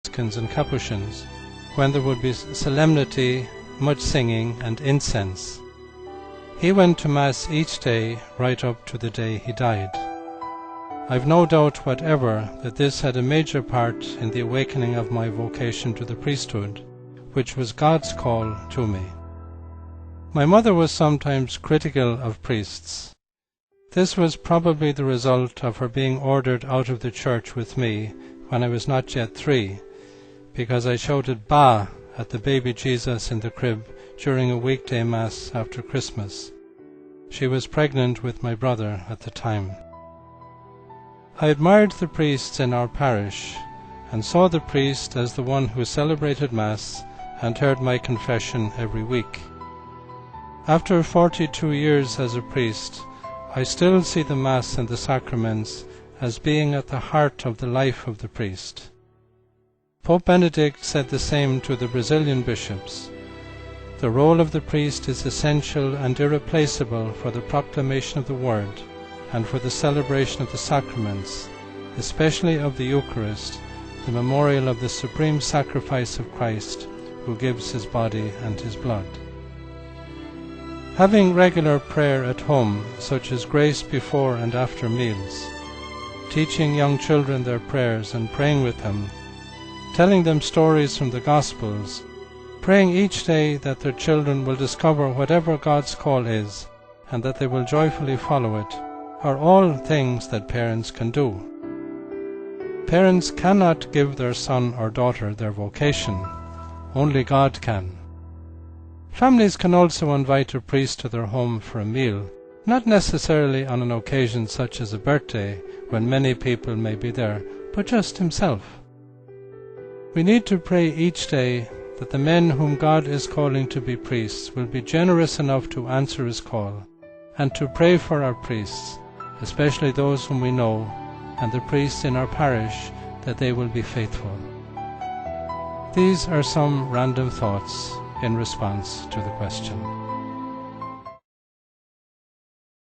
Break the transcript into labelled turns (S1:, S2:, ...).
S1: Franciscans and Capuchins, when there would be solemnity, much singing, and incense. He went to Mass each day right up to the day he died. I've no doubt whatever that this had a major part in the awakening of my vocation to the priesthood, which was God's call to me. My mother was sometimes critical of priests. This was probably the result of her being ordered out of the church with me when I was not yet 3, because I shouted "Ba" at the baby Jesus in the crib during a weekday Mass after Christmas. She was pregnant with my brother at the time. I admired the priests in our parish, and saw the priest as the one who celebrated Mass and heard my confession every week. After 42 years as a priest, I still see the Mass and the sacraments as being at the heart of the life of the priest. Pope Benedict said the same to the Brazilian bishops. The role of the priest is essential and irreplaceable for the proclamation of the Word and for the celebration of the sacraments, especially of the Eucharist, the memorial of the supreme sacrifice of Christ, who gives his body and his blood. Having regular prayer at home, such as grace before and after meals, teaching young children their prayers and praying with them, telling them stories from the Gospels, praying each day that their children will discover whatever God's call is and that they will joyfully follow it, are all things that parents can do. Parents cannot give their son or daughter their vocation. Only God can. Families can also invite a priest to their home for a meal, not necessarily on an occasion such as a birthday, when many people may be there, but just himself. We need to pray each day that the men whom God is calling to be priests will be generous enough to answer his call, and to pray for our priests, especially those whom we know, and the priests in our parish, that they will be faithful. These are some random thoughts in response to the question.